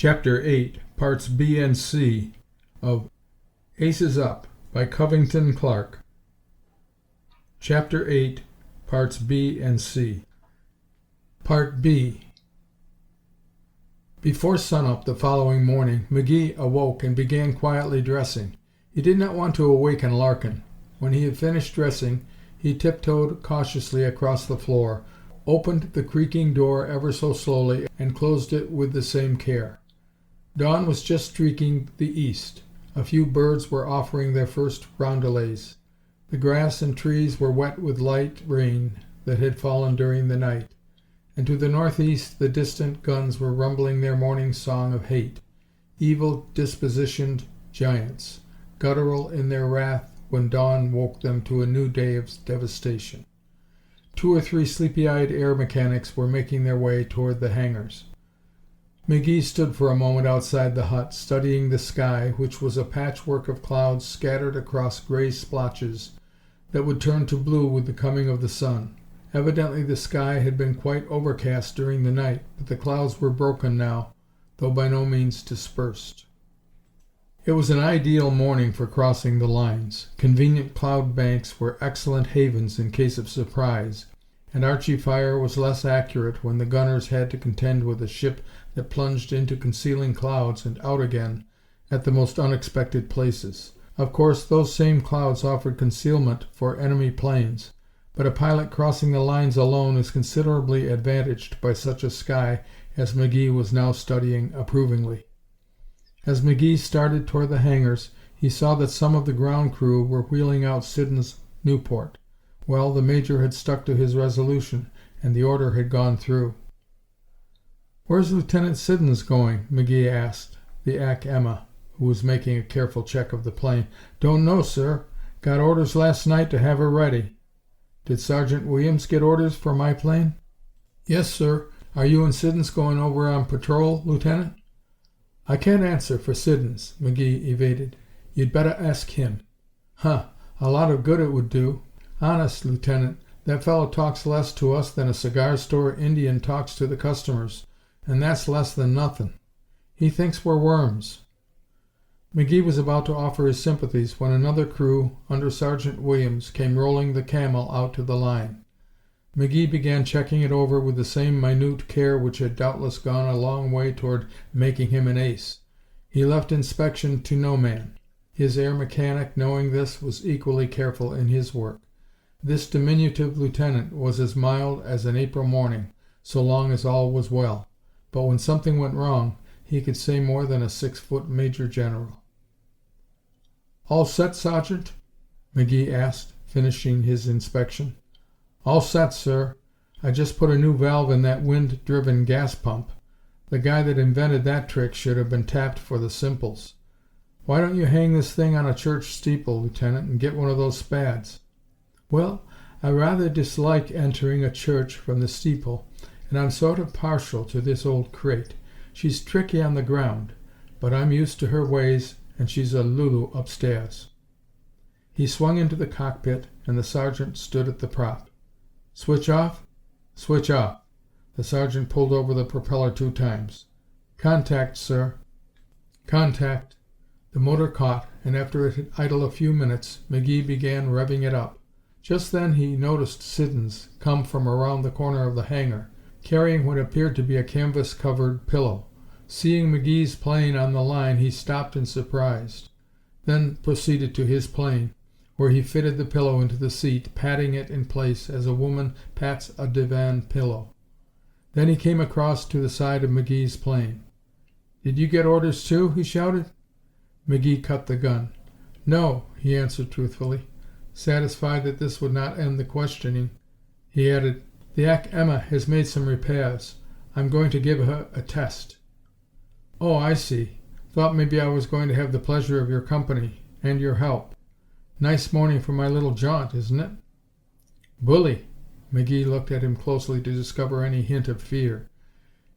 Chapter 8, Parts B and C of Aces Up by Covington, Clarke. Chapter 8, Parts B and C. Part B. Before sunup the following morning, McGee awoke and began quietly dressing. He did not want to awaken Larkin. When he had finished dressing, he tiptoed cautiously across the floor, opened the creaking door ever so slowly, and closed it with the same care. Dawn was just streaking the east. A few birds were offering their first roundelays. The grass and trees were wet with light rain that had fallen during the night, and to the northeast the distant guns were rumbling their morning song of hate, evil-dispositioned giants, guttural in their wrath when dawn woke them to a new day of devastation. 2 or 3 sleepy-eyed air mechanics were making their way toward the hangars. McGee stood for a moment outside the hut, studying the sky, which was a patchwork of clouds scattered across gray splotches that would turn to blue with the coming of the sun. Evidently the sky had been quite overcast during the night, but the clouds were broken now, though by no means dispersed. It was an ideal morning for crossing the lines. Convenient cloud banks were excellent havens in case of surprise, and Archie fire was less accurate when the gunners had to contend with a ship that plunged into concealing clouds and out again at the most unexpected places. Of course, those same clouds offered concealment for enemy planes, but a pilot crossing the lines alone is considerably advantaged by such a sky as McGee was now studying approvingly. As McGee started toward the hangars, he saw that some of the ground crew were wheeling out Siddons' Newport. Well, the Major had stuck to his resolution, and the order had gone through. "Where's Lieutenant Siddons going?" McGee asked the Emma, who was making a careful check of the plane. "Don't know, sir. Got orders last night to have her ready." "Did Sergeant Williams get orders for my plane?" "Yes, sir. Are you and Siddons going over on patrol, Lieutenant?" "I can't answer for Siddons," McGee evaded. "You'd better ask him." "Huh! A lot of good it would do. Honest, Lieutenant, that fellow talks less to us than a cigar store Indian talks to the customers, and that's less than nothin'. He thinks we're worms." McGee was about to offer his sympathies when another crew, under Sergeant Williams, came rolling the Camel out to the line. McGee began checking it over with the same minute care which had doubtless gone a long way toward making him an ace. He left inspection to no man. His air mechanic, knowing this, was equally careful in his work. This diminutive lieutenant was as mild as an April morning, so long as all was well. But when something went wrong, he could say more than a 6-foot major general. "All set, Sergeant?" McGee asked, finishing his inspection. "All set, sir. I just put a new valve in that wind-driven gas pump. The guy that invented that trick should have been tapped for the simples. Why don't you hang this thing on a church steeple, Lieutenant, and get one of those spads?" "Well, I rather dislike entering a church from the steeple, and I'm sort of partial to this old crate. She's tricky on the ground, but I'm used to her ways, and she's a Lulu upstairs." He swung into the cockpit, and the sergeant stood at the prop. "Switch off?" "Switch off." The sergeant pulled over the propeller 2 times. "Contact, sir." "Contact." The motor caught, and after it had idled a few minutes, McGee began revving it up. Just then he noticed Siddons come from around the corner of the hangar, carrying what appeared to be a canvas-covered pillow. Seeing McGee's plane on the line, he stopped in surprise, then proceeded to his plane, where he fitted the pillow into the seat, patting it in place as a woman pats a divan pillow. Then he came across to the side of McGee's plane. "Did you get orders too?" he shouted. McGee cut the gun. "No," he answered truthfully. Satisfied that this would not end the questioning, he added, "The Emma has made some repairs. I'm going to give her a test." "Oh, I see. Thought maybe I was going to have the pleasure of your company and your help. Nice morning for my little jaunt, isn't it?" "Bully." McGee looked at him closely to discover any hint of fear.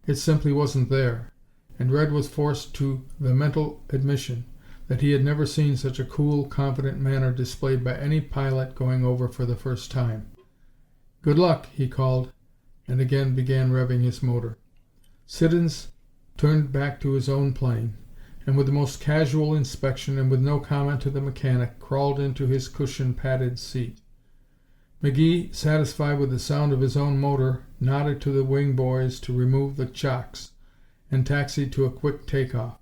It simply wasn't there, and Red was forced to the mental admission that he had never seen such a cool, confident manner displayed by any pilot going over for the first time. "Good luck," he called, and again began revving his motor. Siddons turned back to his own plane, and with the most casual inspection and with no comment to the mechanic, crawled into his cushion-padded seat. McGee, satisfied with the sound of his own motor, nodded to the wing boys to remove the chocks, and taxied to a quick takeoff.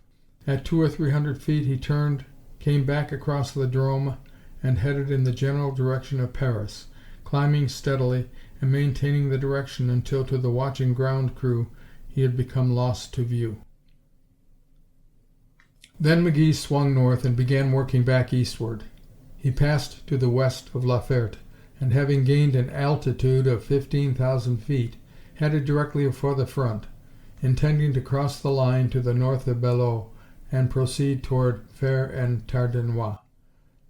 At 200 or 300 feet he turned, came back across the Drôme, and headed in the general direction of Paris, climbing steadily and maintaining the direction until to the watching ground crew he had become lost to view. Then McGee swung north and began working back eastward. He passed to the west of La Ferte, and having gained an altitude of 15,000 feet, headed directly for the front, intending to cross the line to the north of Belleau and proceed toward Fère-en-Tardenois.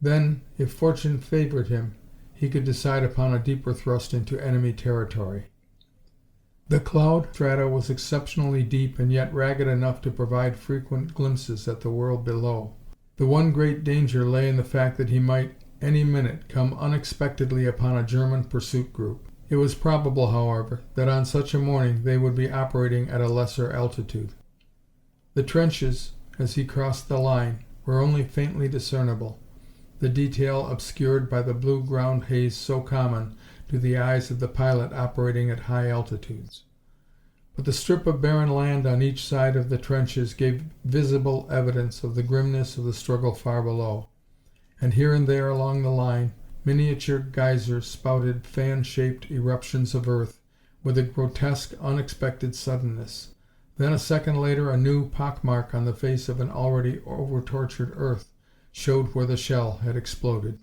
Then, if fortune favored him, he could decide upon a deeper thrust into enemy territory. The cloud strata was exceptionally deep and yet ragged enough to provide frequent glimpses at the world below. The one great danger lay in the fact that he might any minute come unexpectedly upon a German pursuit group. It was probable, however, that on such a morning they would be operating at a lesser altitude. The trenches, as he crossed the line, were only faintly discernible, the detail obscured by the blue ground haze so common to the eyes of the pilot operating at high altitudes. But the strip of barren land on each side of the trenches gave visible evidence of the grimness of the struggle far below, and here and there along the line miniature geysers spouted fan-shaped eruptions of earth with a grotesque, unexpected suddenness. Then a second later a new pockmark on the face of an already over-tortured earth showed where the shell had exploded.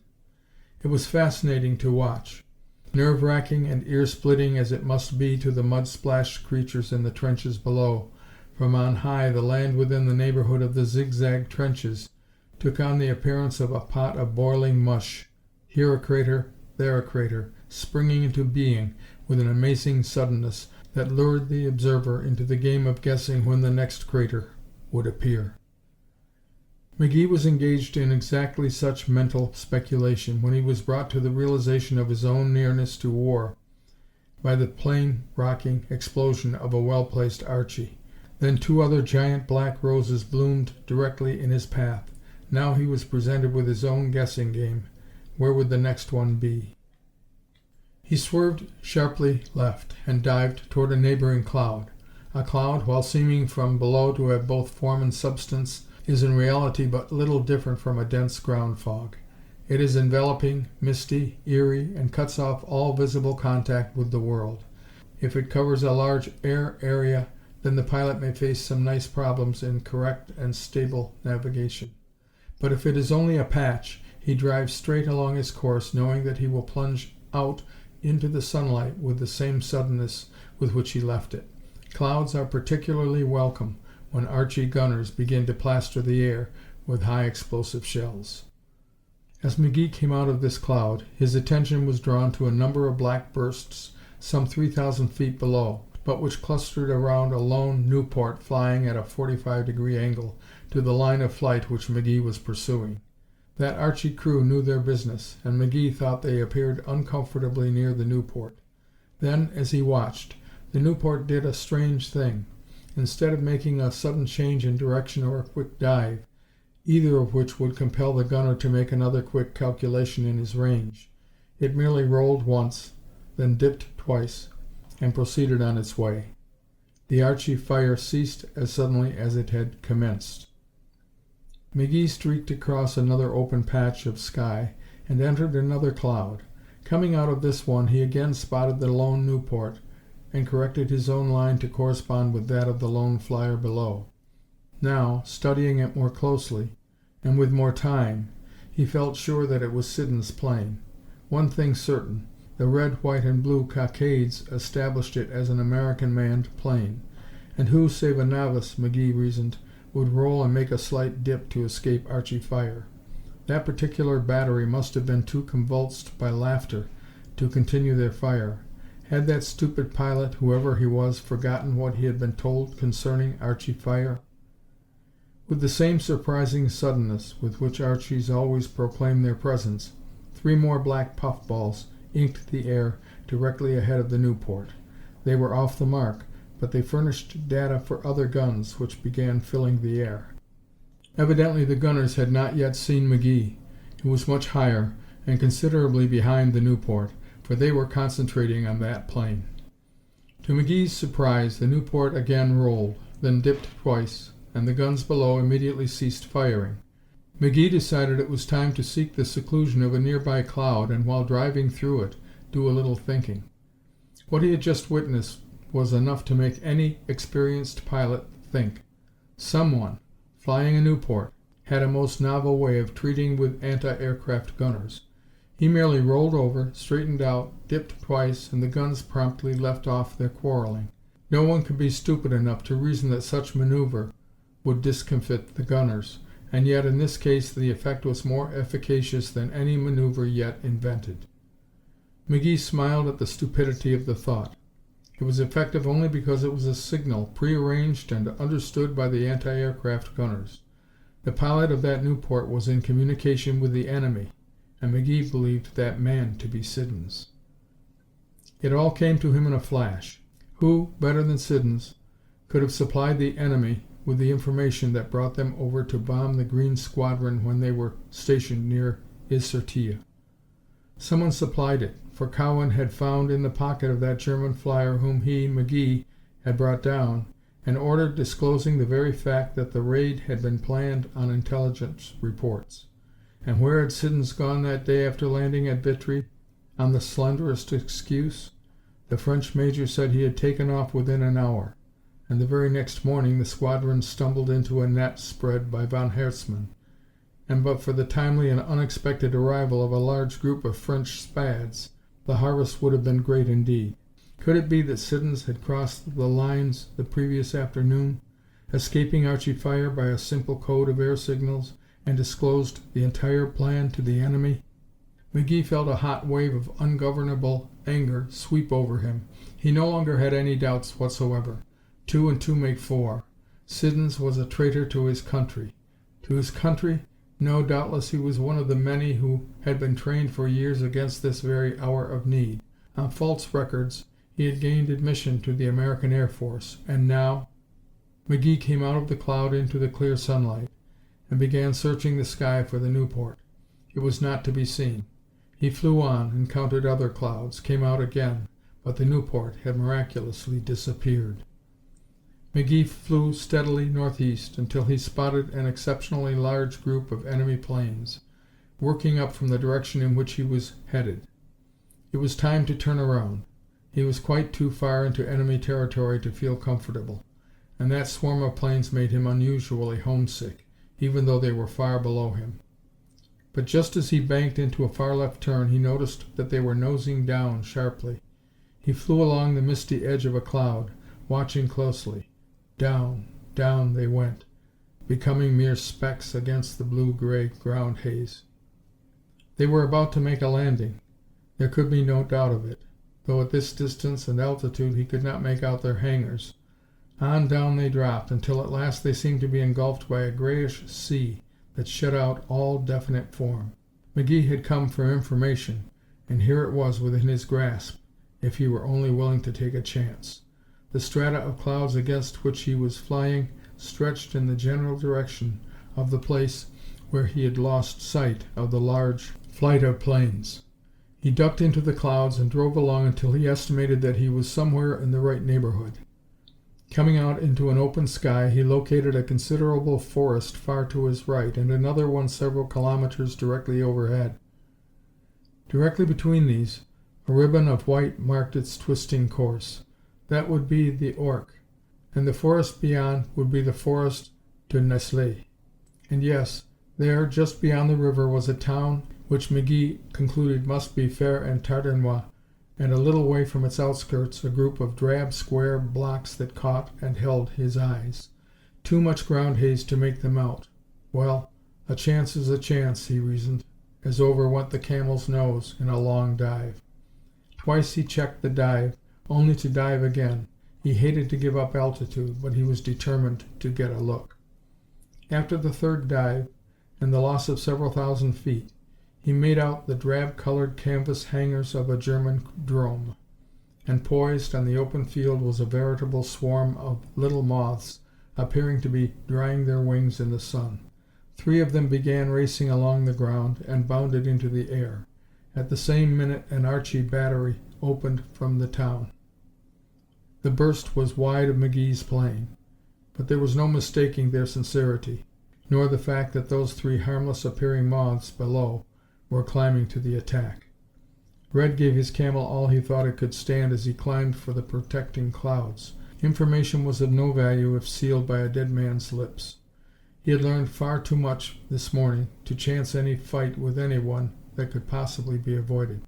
It was fascinating to watch, nerve-wracking and ear-splitting as it must be to the mud-splashed creatures in the trenches below. From on high the land within the neighborhood of the zigzag trenches took on the appearance of a pot of boiling mush, here a crater, there a crater, springing into being with an amazing suddenness that lured the observer into the game of guessing when the next crater would appear. McGee was engaged in exactly such mental speculation when he was brought to the realization of his own nearness to war by the plane-rocking explosion of a well-placed Archie. Then two other giant black roses bloomed directly in his path. Now he was presented with his own guessing game. Where would the next one be? He swerved sharply left and dived toward a neighboring cloud. A cloud, while seeming from below to have both form and substance, is in reality but little different from a dense ground fog. It is enveloping, misty, eerie, and cuts off all visible contact with the world. If it covers a large air area, then the pilot may face some nice problems in correct and stable navigation. But if it is only a patch, he drives straight along his course, knowing that he will plunge out into the sunlight with the same suddenness with which he left it. Clouds are particularly welcome when Archie gunners begin to plaster the air with high explosive shells. As McGee came out of this cloud, his attention was drawn to a number of black bursts some 3,000 feet below, but which clustered around a lone Nieuport flying at a 45-degree angle to the line of flight which McGee was pursuing. That Archie crew knew their business, and McGee thought they appeared uncomfortably near the Nieuport. Then, as he watched, the Nieuport did a strange thing. Instead of making a sudden change in direction or a quick dive, either of which would compel the gunner to make another quick calculation in his range, it merely rolled once, then dipped twice, and proceeded on its way. The Archie fire ceased as suddenly as it had commenced. McGee streaked across another open patch of sky and entered another cloud. Coming out of this one, he again spotted the lone Nieuport and corrected his own line to correspond with that of the lone flyer below. Now, studying it more closely, and with more time, he felt sure that it was Siddons' plane. One thing certain, the red, white, and blue cockades established it as an American-manned plane. And who, save a novice, McGee reasoned, would roll and make a slight dip to escape Archie fire? That particular battery must have been too convulsed by laughter to continue their fire. Had that stupid pilot, whoever he was, forgotten what he had been told concerning Archie fire? With the same surprising suddenness with which Archies always proclaim their presence, 3 more black puffballs inked the air directly ahead of the Nieuport. They were off the mark, but they furnished data for other guns, which began filling the air. Evidently the gunners had not yet seen McGee, who was much higher and considerably behind the Nieuport, for they were concentrating on that plane. To McGee's surprise, the Nieuport again rolled, then dipped twice, and the guns below immediately ceased firing. McGee decided it was time to seek the seclusion of a nearby cloud and, while driving through it, do a little thinking. What he had just witnessed was enough to make any experienced pilot think. Someone, flying a Nieuport, had a most novel way of treating with anti-aircraft gunners. He merely rolled over, straightened out, dipped twice, and the guns promptly left off their quarreling. No one could be stupid enough to reason that such maneuver would discomfit the gunners, and yet in this case the effect was more efficacious than any maneuver yet invented. McGee smiled at the stupidity of the thought. It was effective only because it was a signal prearranged and understood by the anti-aircraft gunners. The pilot of that Nieuport was in communication with the enemy, and McGee believed that man to be Siddons. It all came to him in a flash. Who, better than Siddons, could have supplied the enemy with the information that brought them over to bomb the Green Squadron when they were stationed near Is-sur-Tille? Someone supplied it, for Cowan had found in the pocket of that German flyer whom he, McGee, had brought down, an order disclosing the very fact that the raid had been planned on intelligence reports. And where had Siddons gone that day after landing at Vitry? On the slenderest excuse? The French major said he had taken off within an hour, and the very next morning the squadron stumbled into a net spread by von Herzmann, and but for the timely and unexpected arrival of a large group of French Spads, the harvest would have been great indeed. Could it be that Siddons had crossed the lines the previous afternoon, escaping Archie fire by a simple code of air signals, and disclosed the entire plan to the enemy? McGee felt a hot wave of ungovernable anger sweep over him. He no longer had any doubts whatsoever. 2 and 2 make 4. Siddons was a traitor to his country. To his country? No, doubtless he was one of the many who had been trained for years against this very hour of need. On false records, he had gained admission to the American Air Force, and now... McGee came out of the cloud into the clear sunlight, and began searching the sky for the Nieuport. It was not to be seen. He flew on, and counted other clouds, came out again, but the Nieuport had miraculously disappeared. McGee flew steadily northeast until he spotted an exceptionally large group of enemy planes, working up from the direction in which he was headed. It was time to turn around. He was quite too far into enemy territory to feel comfortable, and that swarm of planes made him unusually homesick, even though they were far below him. But just as he banked into a far left turn, he noticed that they were nosing down sharply. He flew along the misty edge of a cloud, watching closely. Down, down they went, becoming mere specks against the blue-gray ground haze. They were about to make a landing. There could be no doubt of it, though at this distance and altitude he could not make out their hangars. On down they dropped, until at last they seemed to be engulfed by a grayish sea that shut out all definite form. McGee had come for information, and here it was within his grasp, if he were only willing to take a chance. The strata of clouds against which he was flying stretched in the general direction of the place where he had lost sight of the large flight of planes. He ducked into the clouds and drove along until he estimated that he was somewhere in the right neighborhood. Coming out into an open sky, he located a considerable forest far to his right, and another one several kilometers directly overhead. Directly between these, a ribbon of white marked its twisting course. That would be the Ourcq, and the forest beyond would be the forest de Nesle. And yes, there, just beyond the river, was a town which McGee concluded must be Fère-en-Tardenois, and a little way from its outskirts a group of drab square blocks that caught and held his eyes. Too much ground haze to make them out. Well, a chance is a chance, he reasoned, as over went the camel's nose in a long dive. Twice he checked the dive, only to dive again. He hated to give up altitude, but he was determined to get a look. After the third dive, and the loss of several thousand feet, he made out the drab-colored canvas hangars of a German drome. and poised on the open field was a veritable swarm of little moths, appearing to be drying their wings in the sun. 3 of them began racing along the ground and bounded into the air. At the same minute an Archie battery opened from the town. The burst was wide of McGee's plane, but there was no mistaking their sincerity, nor the fact that those 3 harmless-appearing moths below were climbing to the attack. Red gave his camel all he thought it could stand as he climbed for the protecting clouds. Information was of no value if sealed by a dead man's lips. He had learned far too much this morning to chance any fight with anyone that could possibly be avoided.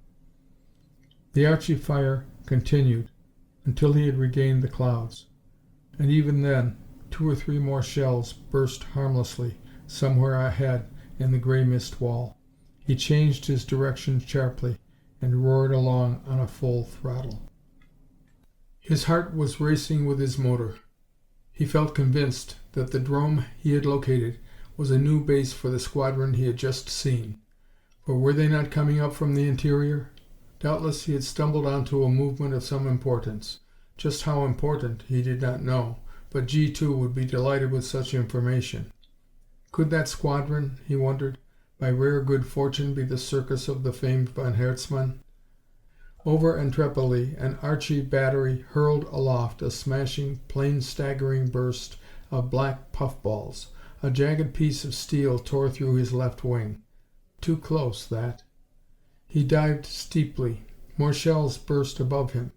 The Archie fire continued until he had regained the clouds, and even then 2 or 3 more shells burst harmlessly somewhere ahead in the gray mist wall. He changed his direction sharply and roared along on a full throttle. His heart was racing with his motor. He felt convinced that the drome he had located was a new base for the squadron he had just seen. For were they not coming up from the interior? Doubtless he had stumbled onto a movement of some importance. Just how important he did not know, but G2 would be delighted with such information. Could that squadron, he wondered, by rare good fortune be the circus of the famed von Herzmann? Over Entrepelli, an Archie battery hurled aloft a smashing, plane-staggering burst of black puffballs. A jagged piece of steel tore through his left wing. Too close, that. He dived steeply. More shells burst above him.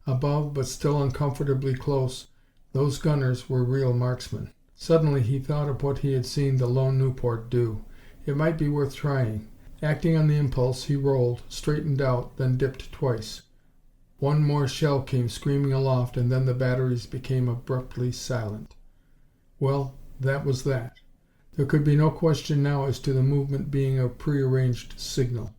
Above, but still uncomfortably close, those gunners were real marksmen. Suddenly he thought of what he had seen the lone Nieuport do. It might be worth trying. Acting on the impulse, he rolled, straightened out, then dipped twice. 1 more shell came screaming aloft, and then the batteries became abruptly silent. Well, that was that. There could be no question now as to the movement being a prearranged signal.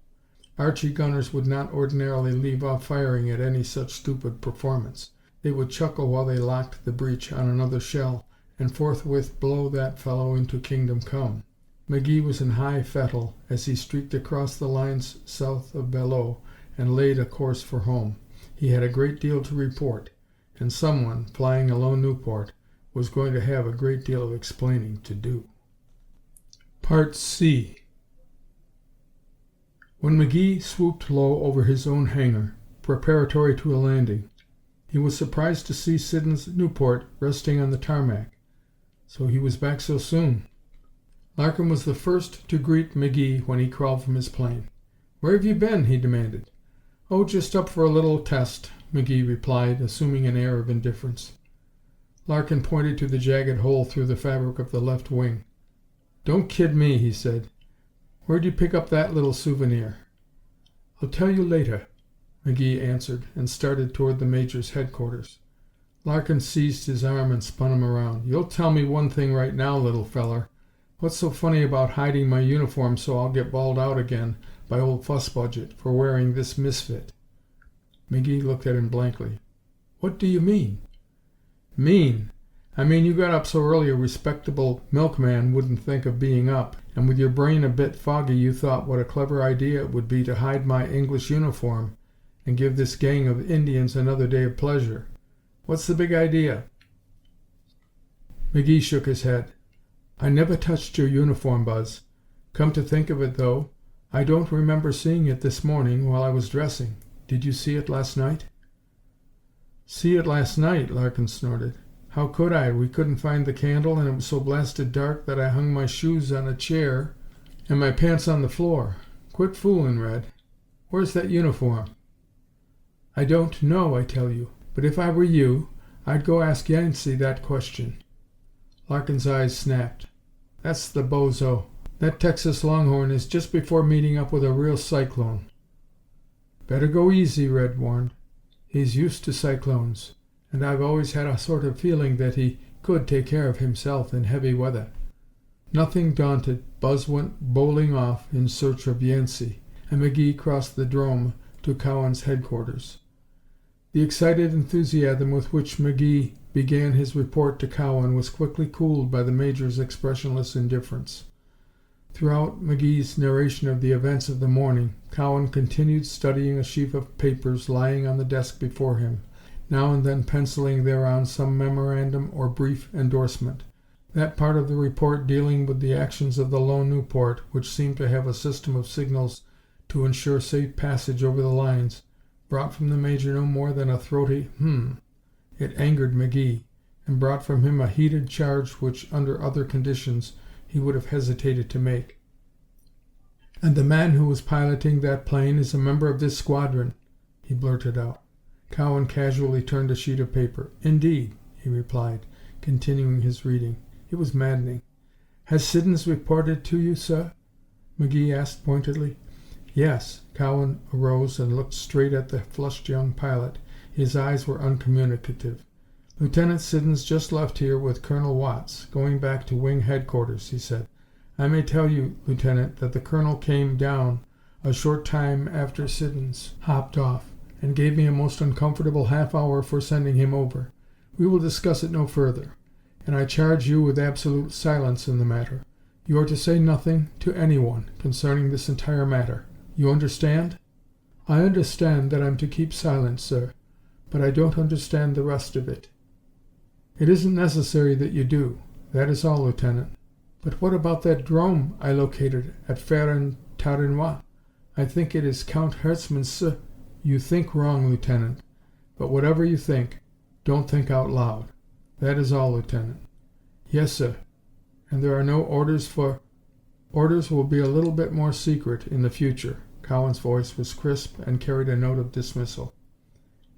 Archie gunners would not ordinarily leave off firing at any such stupid performance. They would chuckle while they locked the breech on another shell, and forthwith blow that fellow into kingdom come. McGee was in high fettle as he streaked across the lines south of Belleau and laid a course for home. He had a great deal to report, and someone, flying a lone Nieuport, was going to have a great deal of explaining to do. Part C. When McGee swooped low over his own hangar, preparatory to a landing, he was surprised to see Siddons' Nieuport resting on the tarmac. So he was back so soon. Larkin was the first to greet McGee when he crawled from his plane. "Where have you been?" he demanded. "Oh, just up for a little test," McGee replied, assuming an air of indifference. Larkin pointed to the jagged hole through the fabric of the left wing. "Don't kid me," he said. "Where'd you pick up that little souvenir?" "I'll tell you later," McGee answered, and started toward the Major's headquarters. Larkin seized his arm and spun him around. "You'll tell me one thing right now, little feller. What's so funny about hiding my uniform so I'll get bawled out again by old Fuss Budget for wearing this misfit?" McGee looked at him blankly. "What do you mean?" "Mean? I mean you got up so early a respectable milkman wouldn't think of being up, and with your brain a bit foggy you thought what a clever idea it would be to hide my English uniform and give this gang of Indians another day of pleasure. What's the big idea?" McGee shook his head. "I never touched your uniform, Buzz. Come to think of it, though, I don't remember seeing it this morning while I was dressing. Did you see it last night?" "See it last night?" Larkin snorted. "How could I? We couldn't find the candle, and it was so blasted dark that I hung my shoes on a chair and my pants on the floor. Quit foolin', Red. Where's that uniform?" "I don't know, I tell you. But if I were you, I'd go ask Yancey that question." Larkin's eyes snapped. "That's the bozo. That Texas Longhorn is just before meeting up with a real cyclone." "Better go easy," Red warned. "He's used to cyclones, and I've always had a sort of feeling that he could take care of himself in heavy weather." Nothing daunted, Buzz went bowling off in search of Yancey, and McGee crossed the drome to Cowan's headquarters. The excited enthusiasm with which McGee began his report to Cowan was quickly cooled by the Major's expressionless indifference. Throughout McGee's narration of the events of the morning, Cowan continued studying a sheaf of papers lying on the desk before him, now and then penciling thereon some memorandum or brief endorsement. That part of the report dealing with the actions of the lone Nieuport, which seemed to have a system of signals to ensure safe passage over the lines, brought from the Major no more than a throaty It angered McGee, and brought from him a heated charge which, under other conditions, he would have hesitated to make. "And the man who was piloting that plane is a member of this squadron," he blurted out. Cowan casually turned a sheet of paper. "Indeed," he replied, continuing his reading. It was maddening. "Has Siddons reported to you, sir?" McGee asked pointedly. "Yes." Cowan arose and looked straight at the flushed young pilot. His eyes were uncommunicative. "Lieutenant Siddons just left here with Colonel Watts, going back to Wing Headquarters," he said. "I may tell you, Lieutenant, that the Colonel came down a short time after Siddons hopped off, and gave me a most uncomfortable half hour for sending him over. We will discuss it no further, and I charge you with absolute silence in the matter. You are to say nothing to anyone concerning this entire matter. You understand?" "I understand that I'm to keep silent, sir, but I don't understand the rest of it." "It isn't necessary that you do. That is all, Lieutenant." "But what about that 'drome I located at Fère-en-Tardenois? I think it is Count Herzmann's, "You think wrong, Lieutenant. But whatever you think, don't think out loud. That is all, Lieutenant." "Yes, sir. And there are no orders for—" "Orders will be a little bit more secret in the future." Cowan's voice was crisp and carried a note of dismissal.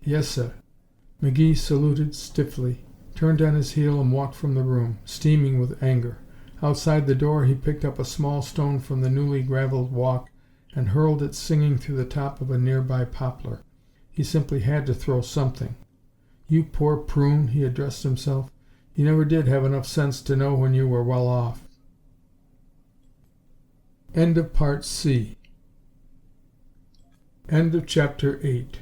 "Yes, sir." McGee saluted stiffly, turned on his heel and walked from the room, steaming with anger. Outside the door he picked up a small stone from the newly graveled walk and hurled it singing through the top of a nearby poplar. He simply had to throw something. "You poor prune," he addressed himself. "You never did have enough sense to know when you were well off." End of Part C. End of Chapter 8.